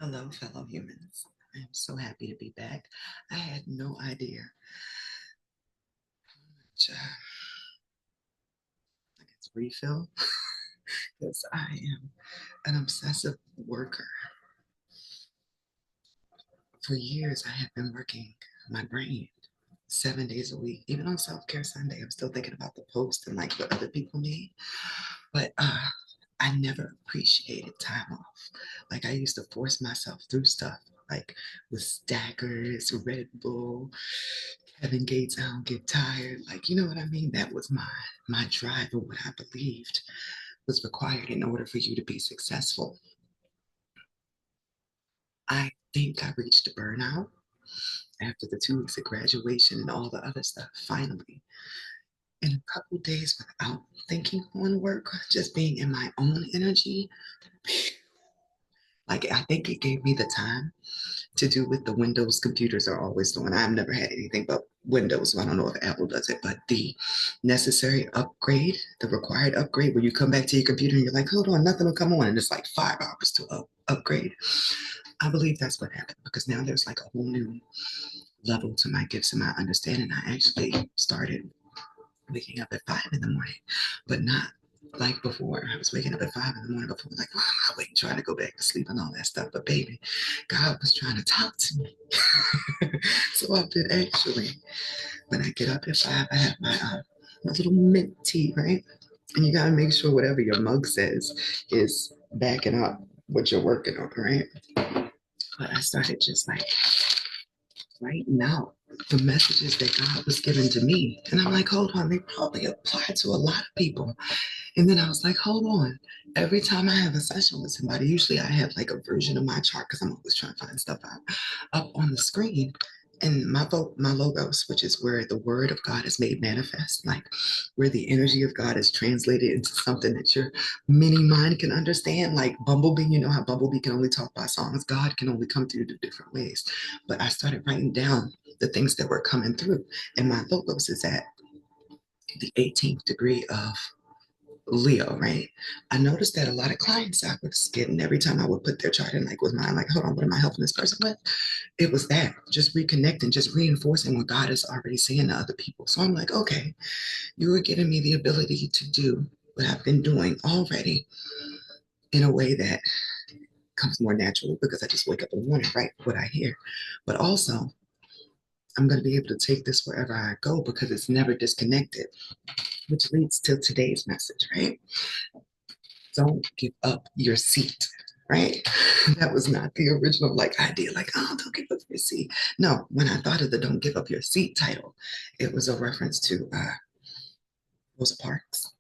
Hello, fellow humans. I'm so happy to be back. I had no idea how much I guess refill because I am an obsessive worker. For years, I have been working my brain 7 days a week. Even on Self Care Sunday, I'm still thinking about the post and like what other people need. But I never appreciated time off. Like I used to force myself through stuff like with Stackers, Red Bull, Kevin Gates, I don't get tired. Like, you know what I mean? That was my drive and what I believed was required in order for you to be successful. I think I reached a burnout after the 2 weeks of graduation and all the other stuff. Finally, in a couple days without thinking on work, just being in my own energy, like I think it gave me the time to do what the Windows computers are always doing. I've never had anything but Windows, so I don't know if Apple does it, but the necessary upgrade, the required upgrade, where you come back to your computer and you're like, hold on, nothing will come on, and it's like 5 hours to upgrade. I believe that's what happened because now there's like a whole new level to my gifts and my understanding. I actually started waking up at 5 in the morning, but not like before. I was waking up at 5 in the morning before, like, why am I waiting, trying to go back to sleep and all that stuff? But baby, God was trying to talk to me. So I've been actually, when I get up at 5, I have my little mint tea, right? And you got to make sure whatever your mug says is backing up what you're working on, right? But I started just like writing out the messages that God was giving to me. And I'm like, hold on, they probably apply to a lot of people. And then I was like, hold on. Every time I have a session with somebody, usually I have like a version of my chart because I'm always trying to find stuff out up on the screen. And my logos, which is where the word of God is made manifest, like where the energy of God is translated into something that your mini mind can understand. Like Bumblebee, you know how Bumblebee can only talk by songs. God can only come through the different ways. But I started writing down the things that were coming through. And my logos is at the 18th degree of Leo, right? I noticed that a lot of clients I was getting every time I would put their chart in, like with mine, like, hold on, what am I helping this person with? It was that just reconnecting, just reinforcing what God is already saying to other people. So I'm like, okay, you were giving me the ability to do what I've been doing already in a way that comes more naturally because I just wake up in the morning, right? What I hear. But also, I'm going to be able to take this wherever I go because it's never disconnected, which leads to today's message, right? Don't give up your seat, right? That was not the original like idea, like, oh, don't give up your seat. No, when I thought of the don't give up your seat title, it was a reference to Rosa Parks.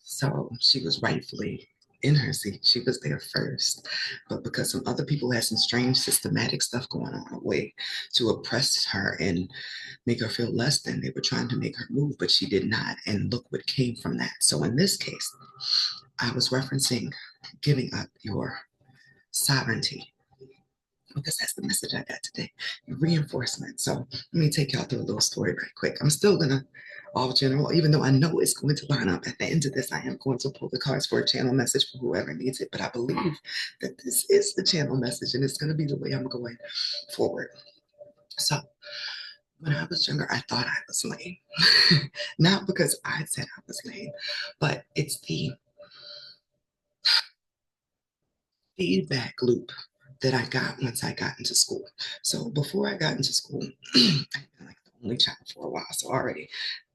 So she was rightfully in her seat. She was there first. But because some other people had some strange systematic stuff going on, a way to oppress her and make her feel less than, they were trying to make her move, but she did not. And look what came from that. So in this case, I was referencing giving up your sovereignty because that's the message I got today. Reinforcement. So let me take y'all through a little story right quick. I'm still gonna all general, even though I know it's going to line up at the end of this. I am going to pull the cards for a channel message for whoever needs it, but I believe that this is the channel message and it's going to be the way I'm going forward. So when I was younger, I thought I was lame. Not because I said I was lame, but it's the feedback loop that I got once I got into school. So before I got into school, I'd been like the only child for a while. So I already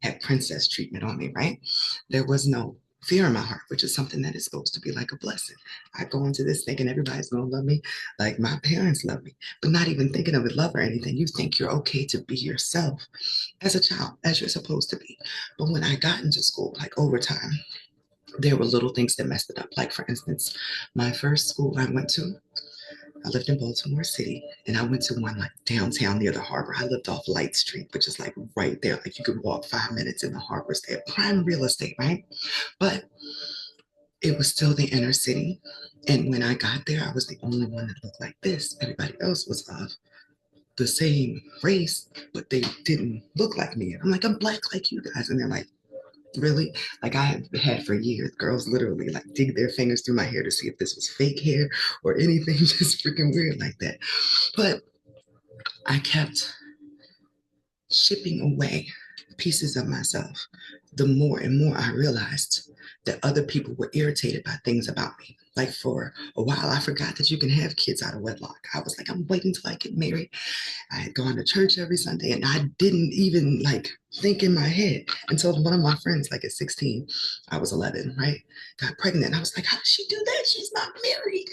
had princess treatment on me, right? There was no fear in my heart, which is something that is supposed to be like a blessing. I go into this thinking everybody's gonna love me, like my parents love me, but not even thinking of it love or anything. You think you're okay to be yourself as a child, as you're supposed to be. But when I got into school, like over time, there were little things that messed it up. Like, for instance, my first school I went to, I lived in Baltimore City, and I went to one like downtown near the harbor. I lived off Light Street, which is like right there. Like you could walk 5 minutes in the harbor. There, prime real estate, right? But it was still the inner city. And when I got there, I was the only one that looked like this. Everybody else was of the same race, but they didn't look like me. I'm like, I'm black like you guys. And they're like, Really? Like I have had for years, girls literally like dig their fingers through my hair to see if this was fake hair or anything, just freaking weird like that. But I kept chipping away pieces of myself, the more and more I realized that other people were irritated by things about me. Like for a while, I forgot that you can have kids out of wedlock. I was like, I'm waiting till I get married. I had gone to church every Sunday and I didn't even like think in my head until one of my friends, like at 16, I was 11, right? Got pregnant. And I was like, how did she do that? She's not married.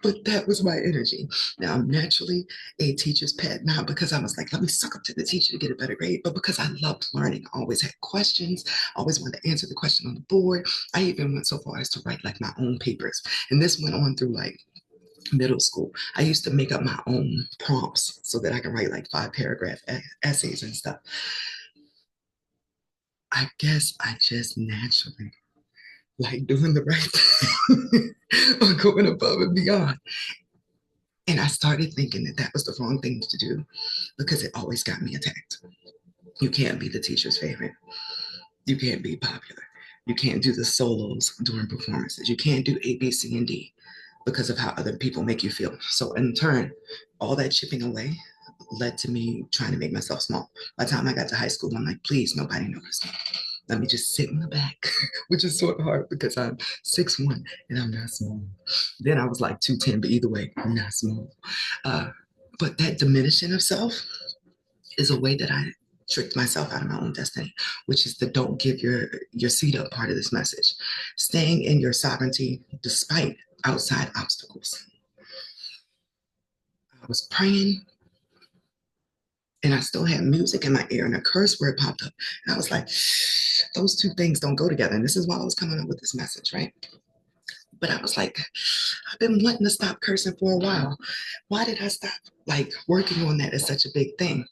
But that was my energy. Now, I'm naturally a teacher's pet, not because I was like, let me suck up to the teacher to get a better grade, but because I loved learning. I always had questions, I always wanted to answer the question on the board. I even went so far as to write like my own papers. And this went on through like middle school. I used to make up my own prompts so that I can write like 5 paragraph essays and stuff. I guess I just naturally like doing the right thing or going above and beyond. And I started thinking that that was the wrong thing to do because it always got me attacked. You can't be the teacher's favorite. You can't be popular. You can't do the solos during performances. You can't do A, B, C, and D because of how other people make you feel. So in turn, all that chipping away led to me trying to make myself small. By the time I got to high school, I'm like, please, nobody notice me. Let me just sit in the back, which is sort of hard because I'm 6'1" and I'm not small. Then I was like 210, but either way, I'm not small. Uh, but that diminishing of self is a way that I tricked myself out of my own destiny, which is the don't give your seat up part of this message. Staying in your sovereignty despite outside obstacles. I was praying and I still had music in my ear and a curse word popped up. And I was like, those two things don't go together. And this is why I was coming up with this message, right? But I was like, I've been wanting to stop cursing for a while. Why did I stop like working on that as such a big thing?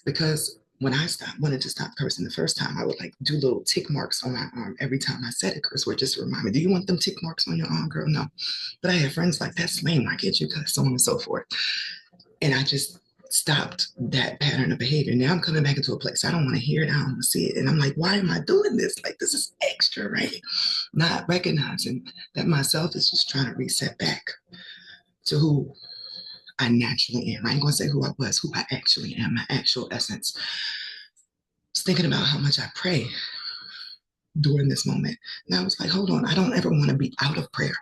Because when I wanted to stop cursing the first time, I would like do little tick marks on my arm every time I said a curse word just to remind me, do you want them tick marks on your arm, girl? No. But I had friends like, that's lame. I get you, cuss, so on and so forth. And I just stopped that pattern of behavior. Now I'm coming back into a place. I don't want to hear it. I don't want to see it. And I'm like, why am I doing this? Like, this is extra, right? Not recognizing that myself is just trying to reset back to who I naturally am. I ain't gonna say who I was, who I actually am, my actual essence. I was thinking about how much I pray during this moment. And I was like, hold on, I don't ever want to be out of prayer.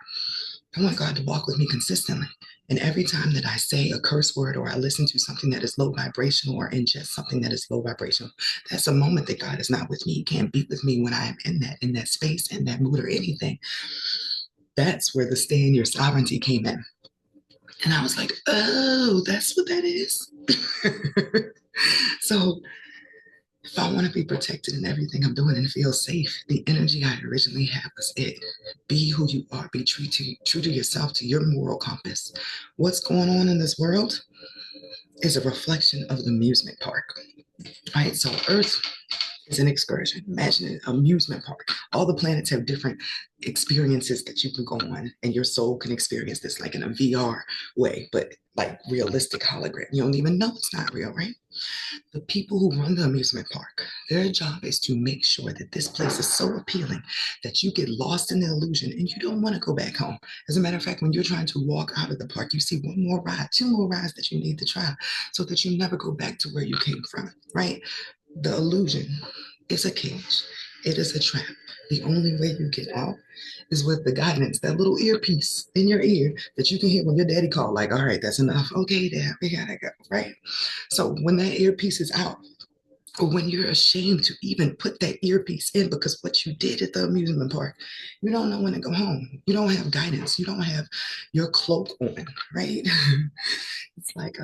I want God to walk with me consistently. And every time that I say a curse word or I listen to something that is low vibrational or ingest something that is low vibrational, that's a moment that God is not with me. He can't be with me when I am in that space, in that mood or anything. That's where the stay in your sovereignty came in. And I was like, oh, that's what that is. So if I want to be protected in everything I'm doing and feel safe, the energy I originally have was it. Be who you are. Be true to yourself, to your moral compass. What's going on in this world is a reflection of the amusement park. Right? So Earth is an excursion. Imagine an amusement park. All the planets have different experiences that you can go on, and your soul can experience this like in a VR way, but like realistic hologram. You don't even know it's not real, right? The people who run the amusement park, their job is to make sure that this place is so appealing that you get lost in the illusion and you don't want to go back home. As a matter of fact, when you're trying to walk out of the park, you see one more ride, two more rides that you need to try so that you never go back to where you came from, right? The illusion is a cage. It is a trap. The only way you get out is with the guidance, that little earpiece in your ear that you can hear when your daddy called, like, all right, that's enough. Okay, dad, we gotta go, right? So when that earpiece is out, or when you're ashamed to even put that earpiece in because what you did at the amusement park, you don't know when to go home. You don't have guidance. You don't have your cloak on, right? It's like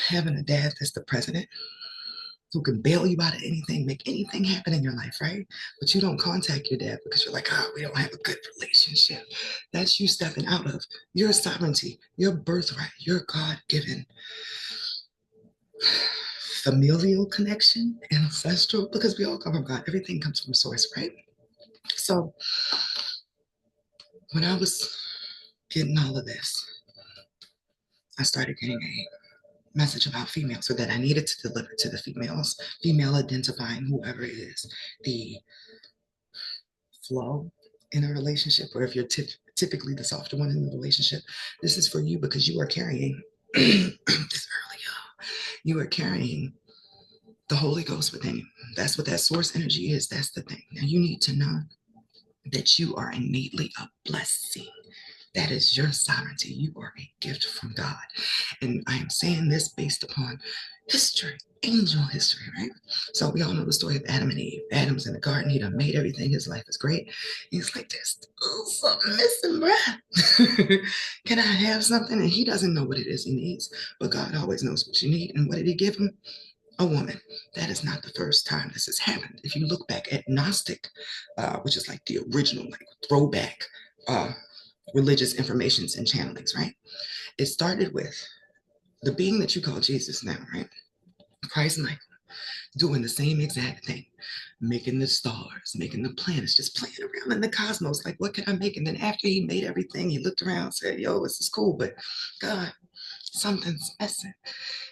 having a dad that's the president who can bail you out of anything, make anything happen in your life, right? But you don't contact your dad because you're like, oh, we don't have a good relationship. That's you stepping out of your sovereignty, your birthright, your God given familial connection, ancestral, because we all come from God. Everything comes from source, right? So when I was getting all of this, I started getting message about females, so that I needed to deliver to the females, female identifying whoever it is, the flow in a relationship, or if you're typically the softer one in the relationship, this is for you because you are carrying this early, you are carrying the Holy Ghost within you. That's what that source energy is. That's the thing. Now you need to know that you are innately a blessing. That is your sovereignty. You are a gift from God. And I am saying this based upon history, angel history, right? So we all know the story of Adam and Eve. Adam's in the garden. He done made everything. His life is great. He's like, there's still something missing, bruh. Can I have something? And he doesn't know what it is he needs, but God always knows what you need. And what did he give him? A woman. That is not the first time this has happened. If you look back at Gnostic, which is like the original, like throwback religious informations and channelings, right? It started with the being that you call Jesus now, right? Christ Michael, doing the same exact thing, making the stars, making the planets, just playing around in the cosmos. Like, what can I make? And then after he made everything, he looked around and said, yo, this is cool, but God, something's missing.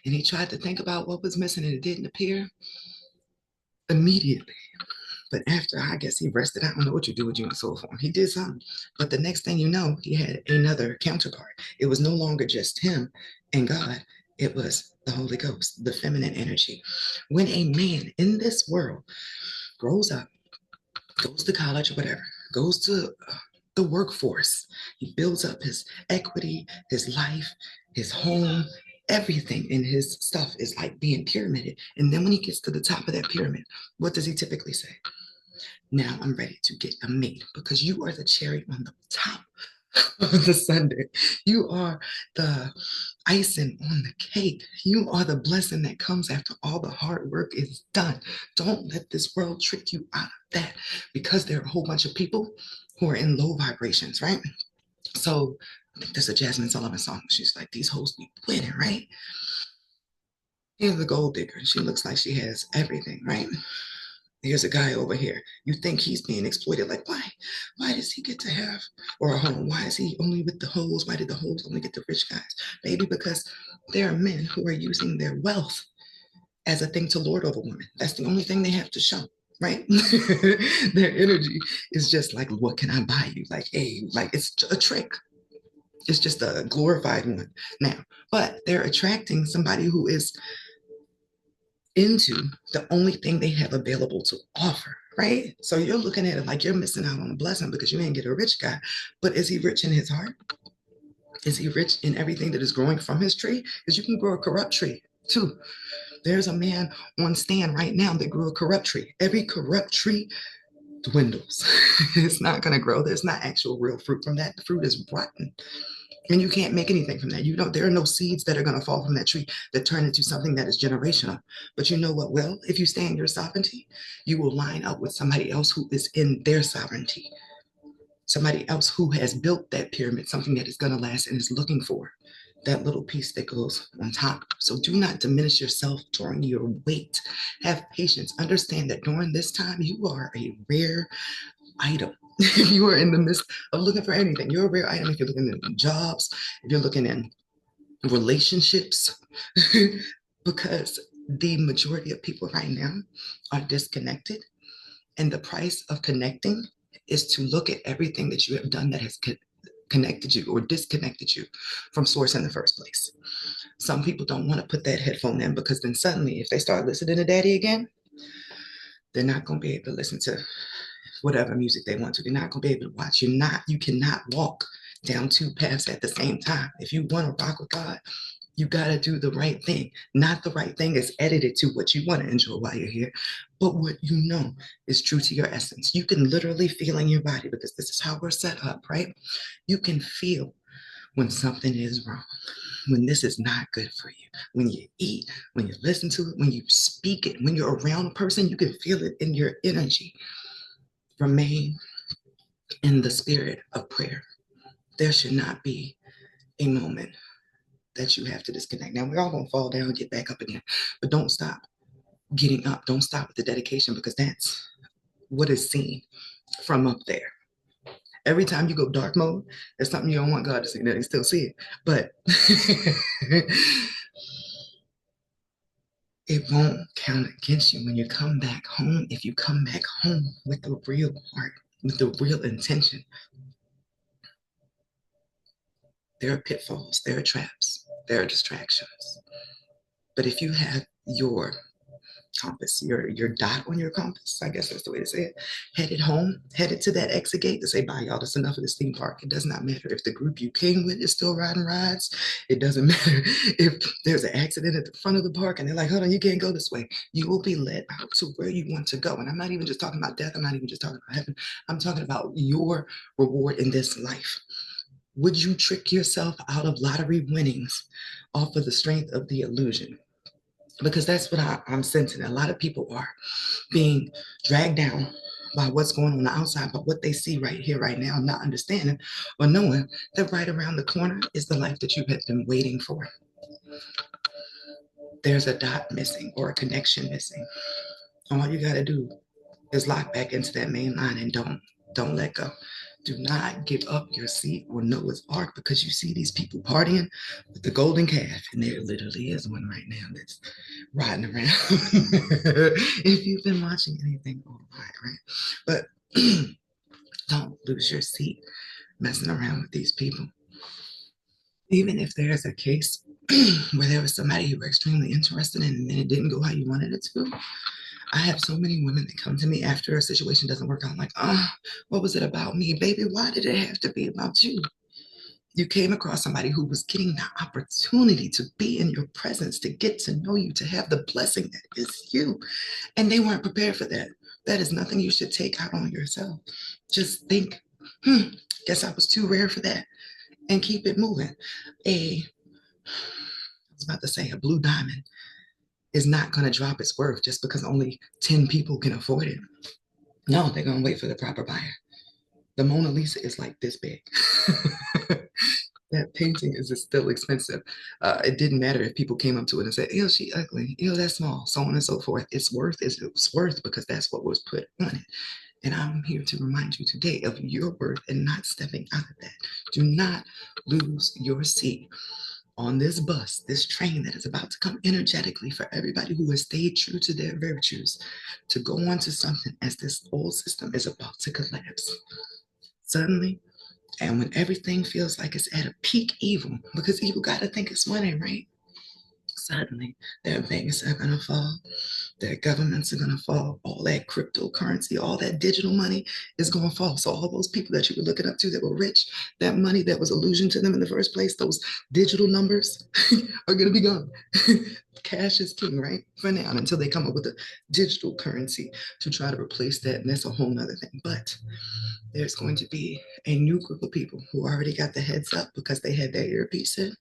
And he tried to think about what was missing and it didn't appear immediately. But after, I guess he rested. I don't know what you do with you in soul form. He did something. But the next thing you know, he had another counterpart. It was no longer just him and God. It was the Holy Ghost, the feminine energy. When a man in this world grows up, goes to college or whatever, goes to the workforce, he builds up his equity, his life, his home, everything in his stuff is like being pyramided. And then when he gets to the top of that pyramid, what does he typically say? Now I'm ready to get a mate, because you are the cherry on the top of the sundae. You are the icing on the cake. You are the blessing that comes after all the hard work is done. Don't let this world trick you out of that, because there are a whole bunch of people who are in low vibrations, right? So I think there's a Jasmine Sullivan song. She's like, these hoes be winning, right? Here's the gold digger. She looks like she has everything, right? Here's a guy over here. You think he's being exploited. Like, why? Why does he get to have, or a home? Why is he only with the hoes? Why did the hoes only get the rich guys? Maybe because there are men who are using their wealth as a thing to lord over women. That's the only thing they have to show, right? Their energy is just like, what can I buy you? Like, hey, like it's a trick. It's just a glorified one now. But they're attracting somebody who is into the only thing they have available to offer, right? So you're looking at it like you're missing out on a blessing because you ain't get a rich guy. But is he rich in his heart? Is he rich in everything that is growing from his tree? Because you can grow a corrupt tree too. There's a man on stand right now that grew a corrupt tree. Every corrupt tree dwindles. It's not going to grow. There's not actual real fruit from that. The fruit is rotten. And you can't make anything from that. You know, there are no seeds that are going to fall from that tree that turn into something that is generational. But you know what will? If you stay in your sovereignty, you will line up with somebody else who is in their sovereignty. Somebody else who has built that pyramid, something that is going to last and is looking for that little piece that goes on top. So do not diminish yourself during your wait. Have patience. Understand that during this time, you are a rare item. If you are in the midst of looking for anything, you're a rare item. If you're looking in jobs, if you're looking in relationships, because the majority of people right now are disconnected. And the price of connecting is to look at everything that you have done that has connected you or disconnected you from source in the first place. Some people don't want to put that headphone in, because then suddenly, if they start listening to daddy again, they're not going to be able to listen to whatever music they want to. They're not going to be able to watch. You cannot walk down two paths at the same time. If you want to rock with God, you got to do the right thing. Not the right thing is edited to what you want to enjoy while you're here, but what you know is true to your essence. You can literally feel in your body, because this is how we're set up, right? You can feel when something is wrong, when this is not good for you. When you eat, when you listen to it, when you speak it, when you're around a person, you can feel it in your energy. Remain in the spirit of prayer. There should not be a moment that you have to disconnect. Now, we're all going to fall down and get back up again, but don't stop getting up. Don't stop with the dedication, because that's what is seen from up there. Every time you go dark mode, there's something you don't want God to see. That He still see it, but it won't count against you when you come back home. If you come back home with the real heart, with the real intention, there are pitfalls, there are traps, there are distractions. But if you have your compass, your dot on your compass, I guess that's the way to say it, headed home, headed to that exit gate to say, bye, y'all, that's enough of this theme park. It does not matter if the group you came with is still riding rides. It doesn't matter if there's an accident at the front of the park and they're like, hold on, you can't go this way. You will be led out to where you want to go. And I'm not even just talking about death. I'm not even just talking about heaven. I'm talking about your reward in this life. Would you trick yourself out of lottery winnings off of the strength of the illusion? Because that's what I'm sensing. A lot of people are being dragged down by what's going on the outside, but what they see right here, right now, not understanding or knowing that right around the corner is the life that you've been waiting for. There's a dot missing or a connection missing. All you got to do is lock back into that main line and don't let go. Do not give up your seat on Noah's Ark because you see these people partying with the golden calf, and there literally is one right now that's riding around. If you've been watching anything online, right? But don't lose your seat messing around with these people. Even if there's a case where there was somebody you were extremely interested in and then it didn't go how you wanted it to, I have so many women that come to me after a situation doesn't work out. I'm like, oh, what was it about me? Baby, why did it have to be about you? You came across somebody who was getting the opportunity to be in your presence, to get to know you, to have the blessing that is you. And they weren't prepared for that. That is nothing you should take out on yourself. Just think, guess I was too rare for that. And keep it moving. I was about to say, a blue diamond is not going to drop its worth just because only 10 people can afford it. No, they're going to wait for the proper buyer. The Mona Lisa is like this big. That painting is still expensive. It didn't matter if people came up to it and said, ew, she ugly, ew, that's small, so on and so forth. It's worth because that's what was put on it. And I'm here to remind you today of your worth and not stepping out of that. Do not lose your seat on this bus, this train that is about to come energetically for everybody who has stayed true to their virtues, to go on to something as this old system is about to collapse. Suddenly, and when everything feels like it's at a peak evil, because evil got to think it's winning, right? Suddenly, their banks are going to fall, their governments are going to fall, all that cryptocurrency, all that digital money is going to fall. So all those people that you were looking up to that were rich, that money that was illusion to them in the first place, those digital numbers are going to be gone. Cash is king, right? For now, until they come up with a digital currency to try to replace that. And that's a whole nother thing. But there's going to be a new group of people who already got the heads up because they had their earpiece in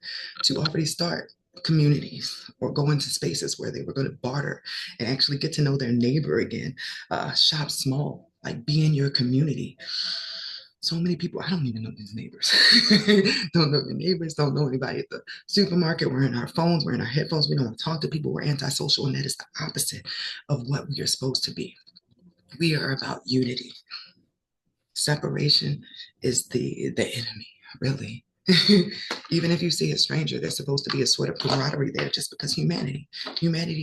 to already start communities or go into spaces where they were going to barter and actually get to know their neighbor again. Shop small, like be in your community. So many people, I don't even know these neighbors. Don't know the neighbors, don't know anybody at the supermarket. We're in our phones, we're in our headphones. We don't want to talk to people. We're antisocial, and that is the opposite of what we are supposed to be. We are about unity. Separation is the enemy, really. Even if you see a stranger, there's supposed to be a sort of camaraderie there just because humanity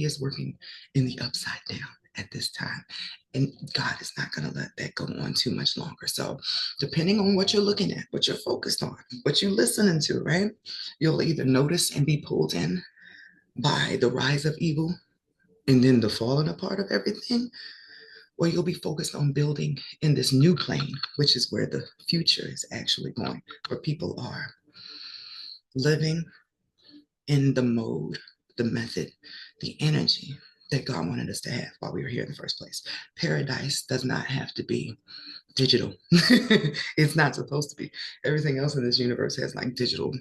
is working in the upside down at this time. And God is not going to let that go on too much longer. So, depending on what you're looking at, what you're focused on, what you're listening to, right? You'll either notice and be pulled in by the rise of evil and then the falling apart of everything, or you'll be focused on building in this new plane, which is where the future is actually going, where people are living in the mode, the method, the energy that God wanted us to have while we were here in the first place. Paradise does not have to be digital. It's not supposed to be. Everything else in this universe has like digital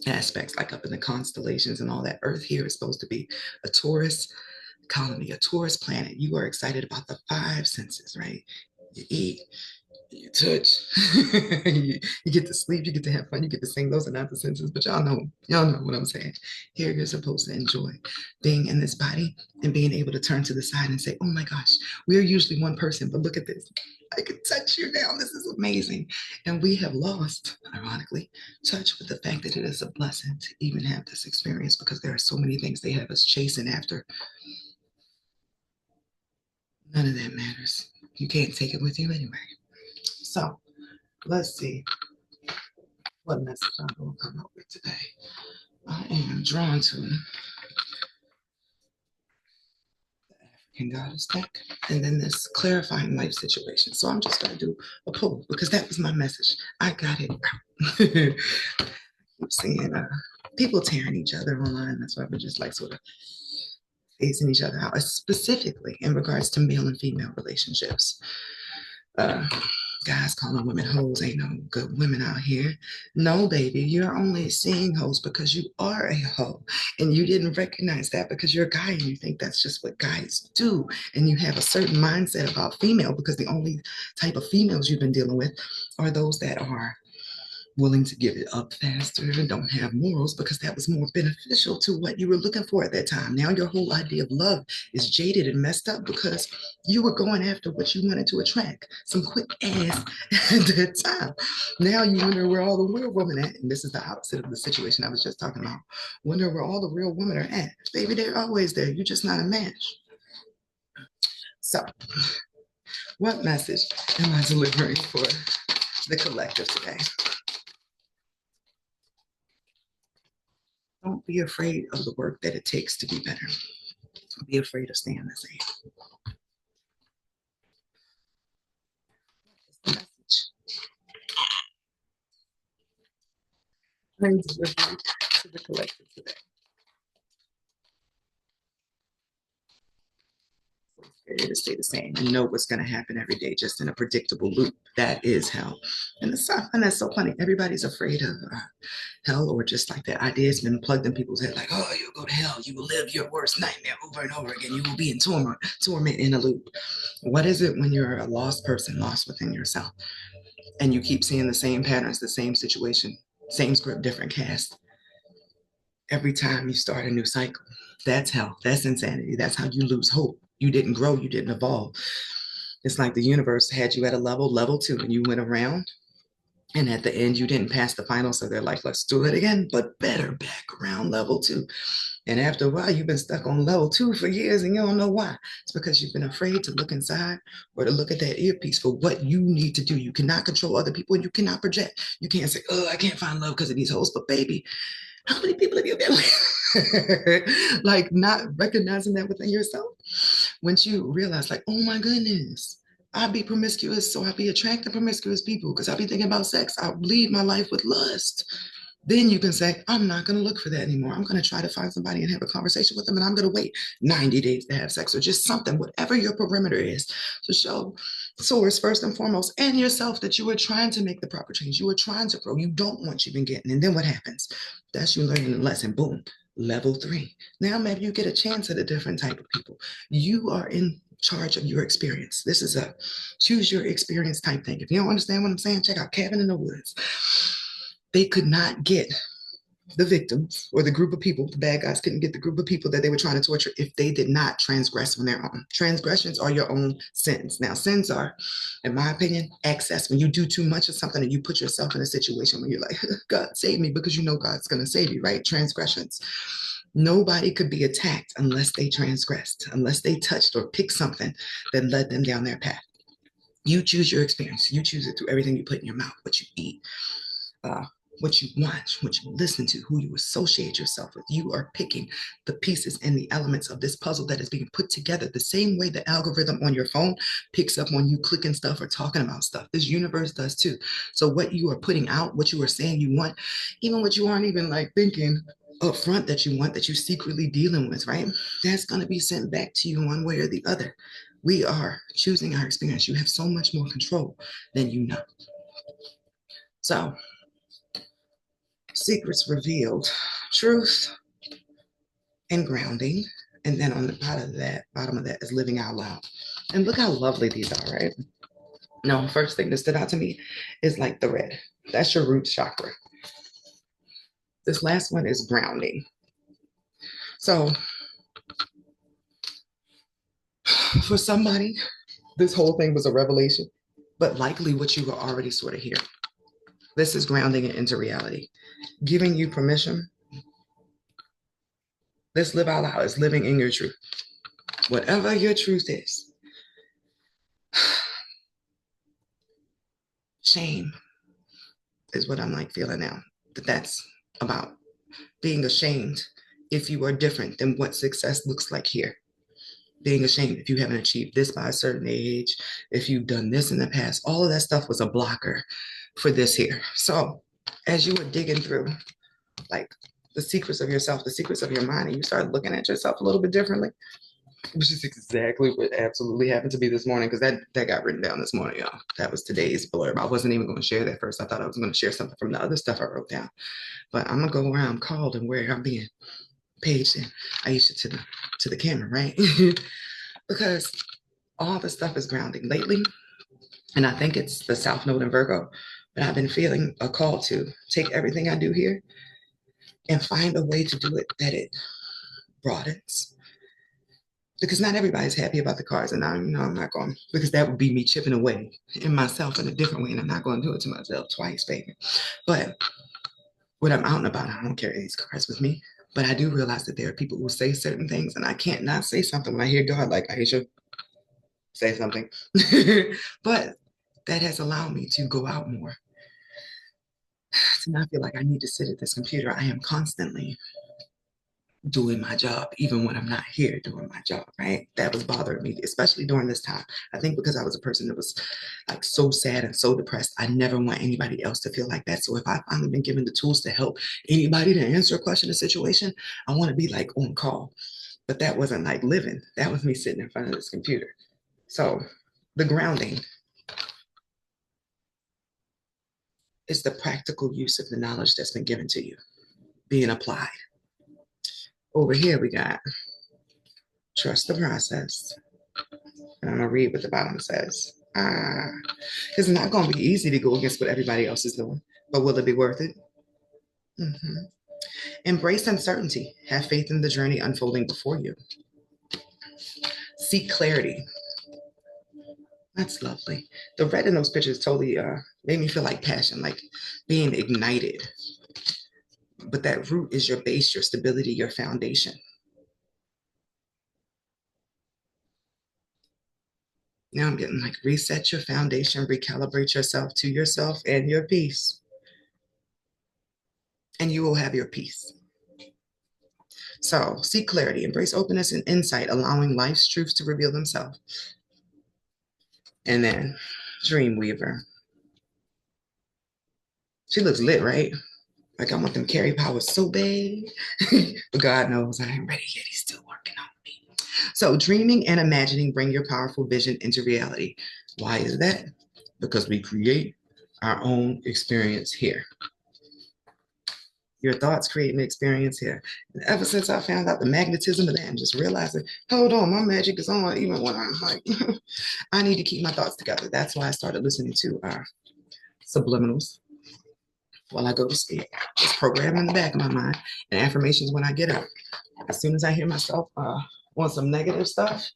aspects, like up in the constellations and all that. Earth here is supposed to be a tourist colony, a tourist planet. You are excited about the five senses, right? You eat, You touch. You get to sleep, you get to have fun, you get to sing. Those are not the senses, but y'all know what I'm saying. Here you're supposed to enjoy being in this body and being able to turn to the side and say, oh my gosh, we're usually one person, but look at this. I can touch you now. This is amazing. And we have lost, ironically, touch with the fact that it is a blessing to even have this experience because there are so many things they have us chasing after. None of that matters. You can't take it with you anyway. So let's see what message I'm going to come up with today. I am drawn to the African goddess deck and then this clarifying life situation. So I'm just going to do a poll because that was my message. I got it. I'm seeing people tearing each other online. That's why we're just like sort of phasing each other out, specifically in regards to male and female relationships. Uh, Guys calling women hoes, ain't no good women out here. No, baby, you're only seeing hoes because you are a hoe. And you didn't recognize that because you're a guy and you think that's just what guys do. And you have a certain mindset about female because the only type of females you've been dealing with are those that are willing to give it up faster and don't have morals because that was more beneficial to what you were looking for at that time. Now your whole idea of love is jaded and messed up because you were going after what you wanted to attract, some quick ass at that time. Now you wonder where all the real women at, and this is the opposite of the situation I was just talking about. Wonder where all the real women are at. Baby, they're always there. You're just not a match. So, what message am I delivering for the collective today? Don't be afraid of the work that it takes to be better. Don't be afraid of staying the same. That's the message I'm delivering to the collective today. To stay the same. You know what's going to happen every day, just in a predictable loop. That is hell. And that's so funny. Everybody's afraid of hell, or just like that idea has been plugged in people's head, like, oh, you'll go to hell. You will live your worst nightmare over and over again. You will be in torment in a loop. What is it when you're a lost person, lost within yourself, and you keep seeing the same patterns, the same situation, same script, different cast? Every time you start a new cycle, that's hell. That's insanity. That's how you lose hope. You didn't grow, you didn't evolve. It's like the universe had you at a level 2, and you went around, and at the end, you didn't pass the final. So they're like, let's do it again, but better back around level 2. And after a while, you've been stuck on level 2 for years and you don't know why. It's because you've been afraid to look inside or to look at that earpiece for what you need to do. You cannot control other people and you cannot project. You can't say, oh, I can't find love because of these hoes. But baby, how many people have you been with? Like not recognizing that within yourself. Once you realize, like, oh my goodness, I be promiscuous, so I be attracting promiscuous people because I be thinking about sex. I lead my life with lust. Then you can say, I'm not going to look for that anymore. I'm going to try to find somebody and have a conversation with them, and I'm going to wait 90 days to have sex or just something, whatever your perimeter is, to show source first and foremost and yourself that you are trying to make the proper change. You are trying to grow. You don't want you've been getting. And then what happens? That's you learning the lesson. Boom. Level 3. Now maybe you get a chance at a different type of people. You are in charge of your experience. This is a choose your experience type thing. If you don't understand what I'm saying, check out Cabin in the Woods. They could not get the victims or the group of people, the bad guys couldn't get the group of people that they were trying to torture if they did not transgress on their own. Transgressions are your own sins. Now, sins are, in my opinion, excess. When you do too much of something and you put yourself in a situation where you're like, God, save me, because you know God's going to save you, right? Transgressions. Nobody could be attacked unless they transgressed, unless they touched or picked something that led them down their path. You choose your experience. You choose it through everything you put in your mouth, what you eat, what you watch, what you listen to, who you associate yourself with. You are picking the pieces and the elements of this puzzle that is being put together the same way the algorithm on your phone picks up when you clicking stuff or talking about stuff. This universe does too. So what you are putting out, what you are saying you want, even what you aren't even like thinking up front that you want, that you're secretly dealing with, right? That's going to be sent back to you one way or the other. We are choosing our experience. You have so much more control than you know. So, secrets revealed, truth and grounding. And then on the bottom of that is living out loud. And look how lovely these are, right? No, first thing that stood out to me is like the red. That's your root chakra. This last one is grounding. So for somebody, this whole thing was a revelation, but likely what you were already sort of hearing. This is grounding it into reality, giving you permission. Let's live out loud. It's living in your truth. Whatever your truth is, shame is what I'm like feeling now. That's about being ashamed if you are different than what success looks like here. Being ashamed if you haven't achieved this by a certain age, if you've done this in the past, all of that stuff was a blocker for this here. So as you were digging through like the secrets of yourself, the secrets of your mind, and you start looking at yourself a little bit differently, which is exactly what absolutely happened to me this morning, because that got written down this morning, y'all. That was today's blurb. I wasn't even going to share that first. I thought I was going to share something from the other stuff I wrote down. But I'm gonna go where I'm called and where I'm being paged and Aisha to the camera, right? Because all the stuff is grounding lately, and I think it's the South Node in Virgo. But I've been feeling a call to take everything I do here and find a way to do it that it broadens, because not everybody's happy about the cards, and I'm not going, because that would be me chipping away in myself in a different way, and I'm not going to do it to myself twice, baby. But when I'm out and about, I don't carry these cards with me. But I do realize that there are people who say certain things, and I can't not say something when I hear God, like, Aisha, say something. But that has allowed me to go out more, to not feel like I need to sit at this computer. I am constantly doing my job, even when I'm not here doing my job, right? That was bothering me, especially during this time. I think because I was a person that was like so sad and so depressed, I never want anybody else to feel like that. So if I finally been given the tools to help anybody to answer a question or situation, I want to be like on call. But that wasn't like living. That was me sitting in front of this computer. So the grounding is the practical use of the knowledge that's been given to you being applied. Over here, we got trust the process. And I'm gonna read what the bottom says. It's not gonna be easy to go against what everybody else is doing, but will it be worth it? Mm-hmm. Embrace uncertainty. Have faith in the journey unfolding before you. Seek clarity. That's lovely. The red in those pictures totally made me feel like passion, like being ignited. But that root is your base, your stability, your foundation. Now I'm getting like reset your foundation, recalibrate yourself to yourself and your peace, and you will have your peace. So seek clarity, embrace openness and insight, allowing life's truths to reveal themselves. And then Dreamweaver. She looks lit, right? Like I want them carry powers so bad. But God knows I ain't ready yet. He's still working on me. So dreaming and imagining bring your powerful vision into reality. Why is that? Because we create our own experience here. Your thoughts create an experience here. And ever since I found out the magnetism of that and just realizing, hold on, my magic is on even when I'm like, I need to keep my thoughts together. That's why I started listening to subliminals while I go to sleep. It's programmed in the back of my mind and affirmations when I get up. As soon as I hear myself on some negative stuff,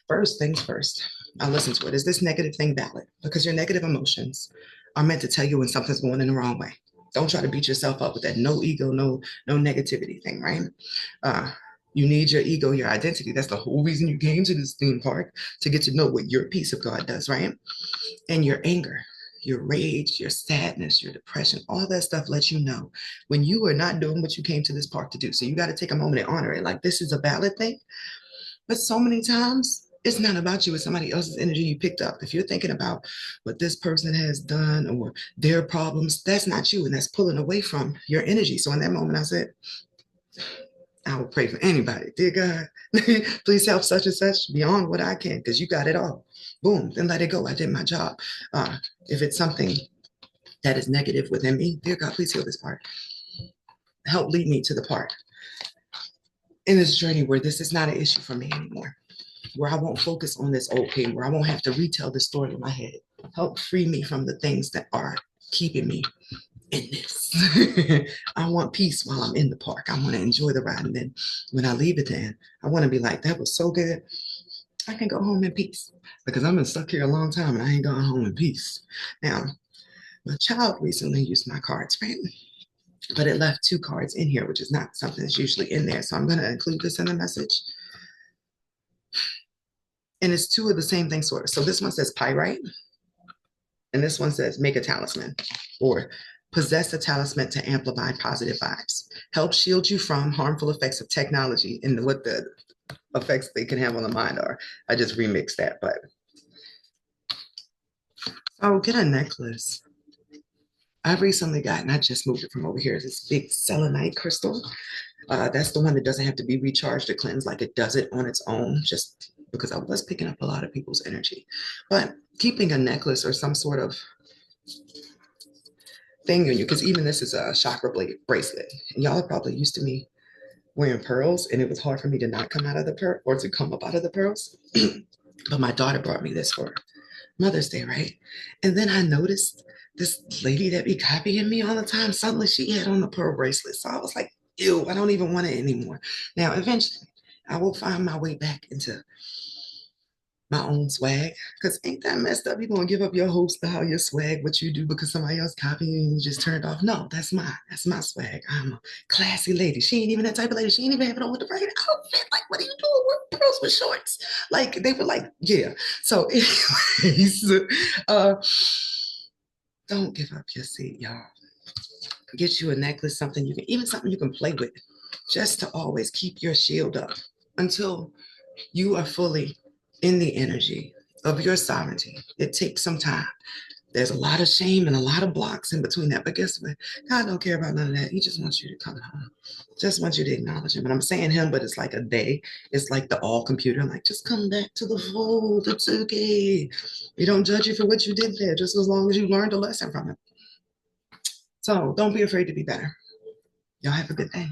first things first, I listen to it. Is this negative thing valid? Because your negative emotions are meant to tell you when something's going in the wrong way. Don't try to beat yourself up with that no ego, no negativity thing, right? You need your ego, your identity. That's the whole reason you came to this theme park, to get to know what your piece of God does, right? And your anger, your rage, your sadness, your depression, all that stuff lets you know when you are not doing what you came to this park to do. So you got to take a moment and honor it. Like, this is a valid thing. But so many times it's not about you, it's somebody else's energy you picked up. If you're thinking about what this person has done or their problems, that's not you, and that's pulling away from your energy. So in that moment, I said, I will pray for anybody. Dear God, please help such and such beyond what I can, because you got it all. Boom, then let it go. I did my job. If it's something that is negative within me, dear God, please heal this part. Help lead me to the part in this journey where this is not an issue for me anymore, where I won't focus on this old pain, where I won't have to retell the story in my head. Help free me from the things that are keeping me in this. I want peace while I'm in the park. I want to enjoy the ride. And then when I leave it then, I want to be like, that was so good. I can go home in peace because I've been stuck here a long time and I ain't gone home in peace. Now, my child recently used my cards, right? But it left 2 cards in here, which is not something that's usually in there. So I'm going to include this in the message. And it's 2 of the same thing, sort of. So this one says pyrite, and this one says make a talisman or possess a talisman to amplify positive vibes. Help shield you from harmful effects of technology and what the effects they can have on the mind are. I just remixed that, but oh, get a necklace. I've recently gotten, I just moved it from over here, this big selenite crystal. That's the one that doesn't have to be recharged or cleansed, like it does it on its own, just because I was picking up a lot of people's energy. But keeping a necklace or some sort of thing on you, because even this is a chakra blade bracelet. And y'all are probably used to me wearing pearls, and it was hard for me to not come out of the pearl or to come up out of the pearls. But my daughter brought me this for Mother's Day, right? And then I noticed this lady that be copying me all the time. Suddenly she had on the pearl bracelet. So I was like, ew, I don't even want it anymore. Now, eventually, I will find my way back into my own swag. Because ain't that messed up? You're going to give up your whole style, your swag, what you do because somebody else copying you and you just turned off. No, that's mine. That's my swag. I'm a classy lady. She ain't even that type of lady. She ain't even have it on with the right outfit. Like, what are you doing with pearls with shorts? Like, they were like, yeah. So, anyways, uh, don't give up your seat, y'all. Get you a necklace, something you can, even something you can play with, just to always keep your shield up until you are fully in the energy of your sovereignty. It takes some time. There's a lot of shame and a lot of blocks in between that. But guess what? God don't care about none of that. He just wants you to come home. Just wants you to acknowledge him. And I'm saying him, but it's like a day. It's like the all computer. I'm like, just come back to the fold. It's okay. We don't judge you for what you did there, just as long as you learned a lesson from it. So don't be afraid to be better. Y'all have a good day.